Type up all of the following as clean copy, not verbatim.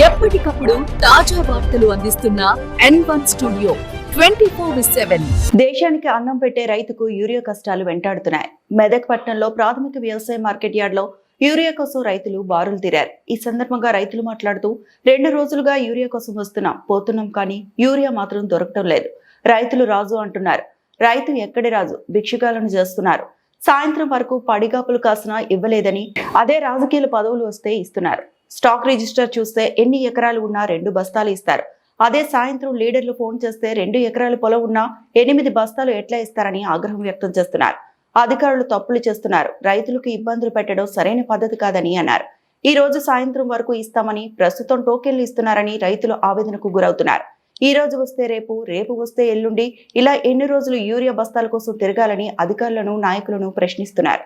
ఎప్పటికప్పుడు తాజా వార్తలు అందిస్తున్న N1 స్టూడియో 24/7. దేశానికి అన్నం పెట్టే రైతుకు యూరియా కష్టాలు వెంటాడుతున్నాయి. మెదక్ పట్టణంలో ప్రాథమిక వ్యవసాయ మార్కెట్ యార్డ్ లో యూరియా కోసం రైతులు బారులు తీరారు. ఈ సందర్భంగా రైతులు మాట్లాడుతూ 2 రోజులుగా యూరియా కోసం పోతున్నాం కానీ యూరియా మాత్రం దొరకటం లేదు. రైతులు రాజు అంటున్నారు. రైతు ఎక్కడి రాజు, భిక్షుకాలను చేస్తున్నారు. సాయంత్రం వరకు పడిగాపులు కాసినా ఇవ్వలేదని, అదే రాజకీయ పదవులు వస్తే ఇస్తున్నారు. స్టాక్ రిజిస్టర్ చూస్తే ఎన్ని ఎకరాలు ఉన్నా 2 బస్తాలు ఇస్తారు. అదే సాయంత్రం లీడర్లు ఫోన్ చేస్తే 2 ఎకరాల పొలం ఉన్నా 8 బస్తాలు ఎట్లా ఇస్తారని ఆగ్రహం వ్యక్తం చేస్తున్నారు. అధికారులు తప్పులు చేస్తున్నారు. రైతులకు ఇబ్బందులు పెట్టడం సరైన పద్ధతి కాదని అన్నారు. ఈ రోజు సాయంత్రం వరకు ఇస్తామని, ప్రస్తుతం టోకెన్లు ఇస్తున్నారని రైతులు ఆవేదనకు గురవుతున్నారు. ఈ రోజు వస్తే రేపు, రేపు వస్తే ఎల్లుండి, ఇలా ఎన్ని రోజులు యూరియా బస్తాల కోసం తిరగాలని అధికారులను, నాయకులను ప్రశ్నిస్తున్నారు.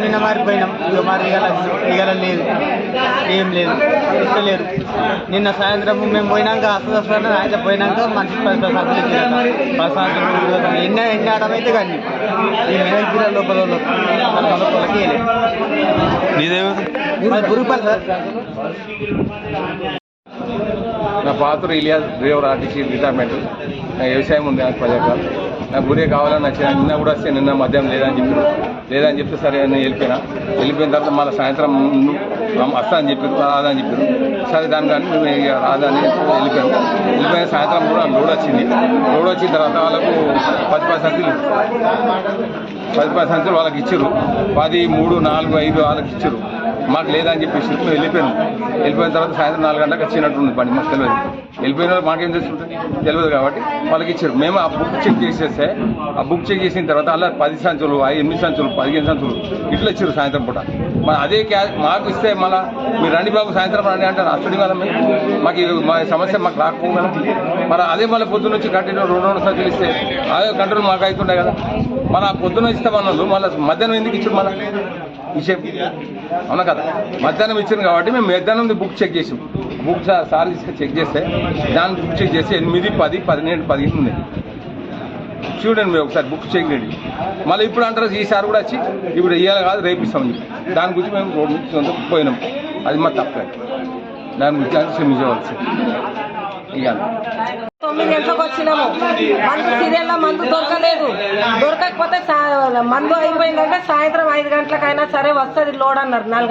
నిన్న మారిపోయినాం. ఇవాళ లేదు, ఏం లేదు, ఇస్తలేరు. నిన్న సాయంత్రం మేము పోయినాక అసలు అయితే పోయినాక మనిషి 10 సంచులు ఇచ్చారు. ఎన్ని ఆటమైతే కానీ ఈ మెదక్ జిల్లా లోపల గురుపాల్ సార్. నా పాత్ర ఇలియాస్ డ్రైవర్ ఆర్టీసీ రిటైర్మెంట్. నా వ్యవసాయం ఉంది, నాకు 10 ఎకరాలు. నాకు గురే కావాలని నచ్చిన నిన్న కూడా వస్తే నిన్న మధ్యాహ్నం లేదని చెప్తే సరే నేను వెళ్ళిపోయిన తర్వాత మళ్ళీ సాయంత్రం వస్తా అని చెప్పారు, రాదని చెప్పారు. సరే దాని కానీ మేము రాదని వెళ్ళిపోయిన సాయంత్రం కూడా లోడ్ వచ్చిన తర్వాత వాళ్ళకు 10 సంచులు వాళ్ళకి ఇచ్చారు. 10, 3, 4, 5 వాళ్ళకి ఇచ్చారు. మాకు లేదని చెప్పేసి మేము వెళ్ళిపోయిన తర్వాత సాయంత్రం 4 గంటలకు వచ్చినట్టుంది బండి. మాకు తెలియదు, వెళ్ళిపోయిన వాళ్ళు మాకేం తెలియదు కాబట్టి వాళ్ళకి ఇచ్చారు. మేము ఆ బుక్ చెక్ చేసేస్తే ఆ బుక్ చెక్ చేసిన తర్వాత అలా 10 సంచులు, 8 సంచులు, 15 సంచులు ఇట్లా ఇచ్చారు సాయంత్రం పూట. మరి అదే మాకు ఇస్తే మళ్ళీ మీరు రండి బాబు సాయంత్రం రండి అంటారు. అసలు వల్ల మాకు మా సమస్య మాకు రాకపోగలం. మరి అదే మళ్ళీ పొద్దున్న వచ్చి కంటిన్యూ 2 సంచులు ఇస్తే అదే కంట్రోల్ మాకు అవుతుండే కదా. మన పొద్దున్న ఇస్తామన్నారు, మళ్ళీ మధ్యాహ్నం ఎందుకు ఇచ్చారు? మళ్ళీ విషయం అవునా కదా. మధ్యాహ్నం ఇచ్చారు కాబట్టి మేము మధ్యాహ్నం బుక్ చెక్ చేసాం. బుక్ సార్ తీసుకొని చెక్ చేస్తే దాన్ని బుక్ చెక్ చేస్తే 8, 10, 12, 15 ఉంది. చూడండి మీరు ఒకసారి బుక్ చెక్ చేయండి. మళ్ళీ ఇప్పుడు అంటారు ఈసారి కూడా వచ్చి ఇప్పుడు ఇవ్వాలి కాదు రేపు ఇస్తామని. దాని గురించి మేము రోడ్డు నుంచి పోయినాం. అది మా తప్ప. దాని గురించి క్షమించవలసి. ఇక 9 గంటలకు వచ్చినాము. మందు సీరియల్లో మందు దొరకకపోతే మందు అయిపోయిందంటే సాయంత్రం 5 గంటలకైనా సరే వస్తుంది లోడ్ అన్నారు. 4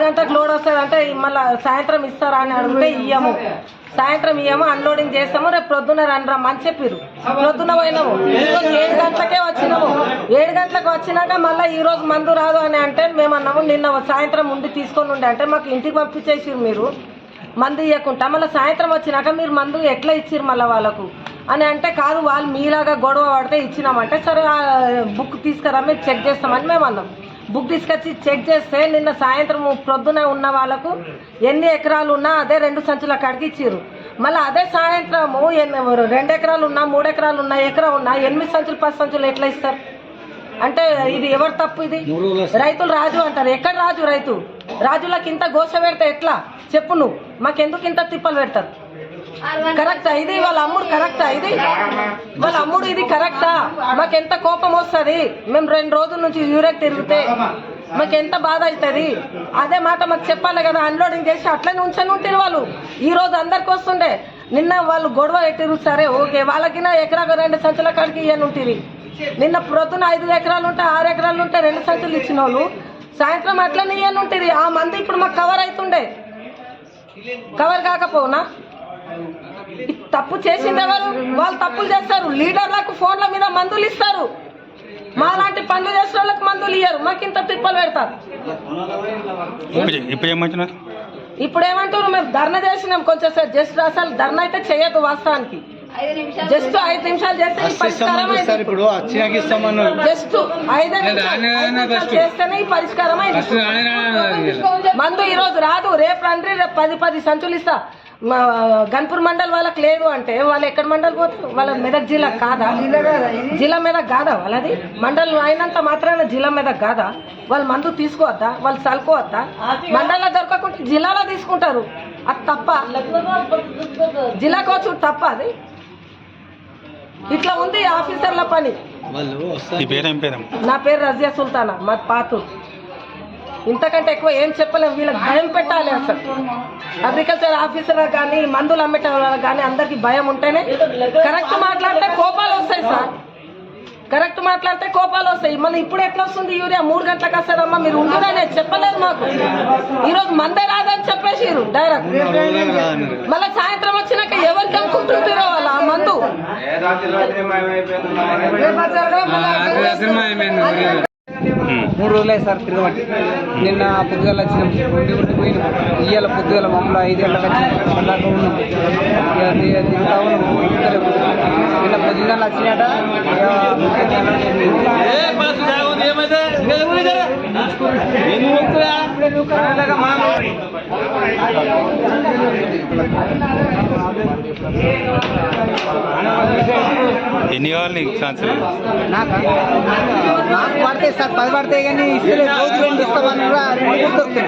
గంటలకు లోడ్ వస్తుంది అంటే మళ్ళీ సాయంత్రం ఇస్తారా అని అడిగితే ఇయ్యము. సాయంత్రం ఇయ్యము, అన్లోడింగ్ చేస్తాము, రేపు ప్రొద్దున రండ్రమ్మ అని చెప్పారు. ప్రొద్దున పోయినాము. 7 గంటలకే వచ్చినాము. 7 గంటలకు వచ్చినాక మళ్ళీ ఈ రోజు మందు రాదు అని అంటే మేము అన్నాము నిన్న సాయంత్రం ముందు తీసుకొని ఉండే అంటే మాకు ఇంటికి పంపించేసారు మీరు మందు ఇవ్వకుండా. మళ్ళీ సాయంత్రం వచ్చినాక మీరు మందు ఎట్లా ఇచ్చిర్రు మళ్ళీ వాళ్ళకు అని అంటే కాదు వాళ్ళు మీలాగా గొడవ పడితే ఇచ్చినామంటే సరే బుక్ తీసుకురా మేము చెక్ చేస్తామని మేము అన్నాం. బుక్ తీసుకొచ్చి చెక్ చేస్తే నిన్న సాయంత్రం ప్రొద్దున ఉన్న వాళ్ళకు ఎన్ని ఎకరాలు ఉన్నా అదే 2 సంచుల కాడికి ఇచ్చిర్రు. మళ్ళీ అదే సాయంత్రము 2 ఎకరాలు ఉన్నా 3 ఎకరాలు ఉన్నా ఎకరా ఉన్నా 8 సంచులు 10 సంచులు ఎట్లా ఇస్తారు అంటే ఇది ఎవరు తప్పు? ఇది రైతులు రాజు అంటారు. ఎక్కడ రాజు? రాజులకు ఇంత గోస పెడితే ఎట్లా చెప్పు నువ్వు? మాకెందుకు ఇంత తిప్పలు పెడతారు? కరెక్టా ఇది? వాళ్ళ అమ్ముడు కరెక్టా ఇది? వాళ్ళ అమ్ముడు ఇది కరెక్టా? మాకెంత కోపం వస్తుంది. మేము 2 రోజుల నుంచి యూరియా తిరిగితే మాకెంత బాధ అవుతుంది. అదే మాట మాకు చెప్పాలి కదా. అన్లోడింగ్ చేసి అట్లనే ఉంచని ఉంటారు వాళ్ళు. ఈ రోజు అందరికి వస్తుండే, నిన్న వాళ్ళు గొడవ ఎట్టిరు. సరే ఓకే, వాళ్ళకి ఎకరాకు 2 సంచుల కాడికి ఇవ్వని ఉంటుంది. నిన్న ప్రొద్దున 5 ఎకరాలు ఉంటే 6 ఎకరాలు ఉంటే 2 సంచులు ఇచ్చిన వాళ్ళు సాయంత్రం అట్లనే ఇవ్వని ఉంటుంది. ఆ మంది ఇప్పుడు మాకు కవర్ అవుతుండే, కవర్ కాకపోనా? తప్పు చేసింది ఎవరు? వాళ్ళు తప్పులు చేస్తారు. లీడర్లకు ఫోన్ల మీద మందులు ఇస్తారు. మాలాంటి పనులు చేసిన వాళ్ళకి మందులు ఇయ్యరు. మాకు ఇంత తిప్పలు పెడతారు. ఇప్పుడు ఏమంటారు? మేము ధర్నా చేసినాం కొంచెం సేపు. జస్ట్ అసలు ధర్నా అయితే చేయొద్దు వాస్తవానికి. జస్ట్ 5 నిమిషాలు చేస్తే పరిష్కారం అయింది. జస్ట్ 5 నిమిషాలు చేస్తేనే ఈ పరిష్కారం అయింది. మందు ఈ రోజు రాదు, రేపు రండి, రేపు 10 సంచులు ఇస్తా. గన్పూర్ మండల్ వాళ్ళకి లేదు అంటే వాళ్ళు ఎక్కడ మండల్ పోతారు? వాళ్ళ మెదక్ జిల్లా కాదా? జిల్లా మెదక్ కాదా వాళ్ళది? మండల్ అయినంత మాత్రాన జిల్లా మెదక్ కాదా? వాళ్ళు మందు తీసుకోవద్దా? వాళ్ళు చల్లుకోవద్దా? మండల్లో దొరకకుంటే జిల్లాలో తీసుకుంటారు. అది తప్ప? జిల్లాకు వచ్చి తప్ప అది? ఇట్లా ఉంది ఆఫీసర్ల పని. నా పేరు రజియా సుల్తానా, మా పాతూరు. ఇంతకంటే ఎక్కువ ఏం చెప్పలేము. వీళ్ళకి భయం పెట్టాలి. అసలు అగ్రికల్చర్ ఆఫీసర్ కానీ మందులు అమ్మేట వాళ్ళకి కానీ అందరికి భయం ఉంటేనే కరెక్ట్ మాట్లాడితే కోపాలు వస్తాయి సార్. కరెక్ట్ మాట్లాడితే కోపాలు వస్తాయి. మళ్ళీ ఇప్పుడు ఎట్లా వస్తుంది యూరియా? 3 గంటలకు వస్తుందమ్మా, మీరు ఉంటుందనే చెప్పలేదు మాకు. ఈరోజు మందే రాదని చెప్పేసిరు డైరెక్ట్. మళ్ళీ సాయంత్రం వచ్చినాక ఎవరికి అమ్ముకుంటుంటారో వాళ్ళు ఆ మందు. 3 రోజులే సార్ తిరగబట్టి. నిన్న పొద్దుగల వచ్చినాం, ఇంటికి పోయినాం. ఇవాళ పొద్దుగల మమ్మల్ని 5 గంటలకు వచ్చినాం. దాకా ఉన్నాం. నిన్న పొద్దుగల వచ్చినాట. ఎన్ని కావాలి నీకు ఛాన్సులు? నాకు పడతాయి సార్, 10 పడతాయి కానీ ఇస్తలేదు. రోజు 2 ఇస్తామని కూడా దొరుకుతుంది.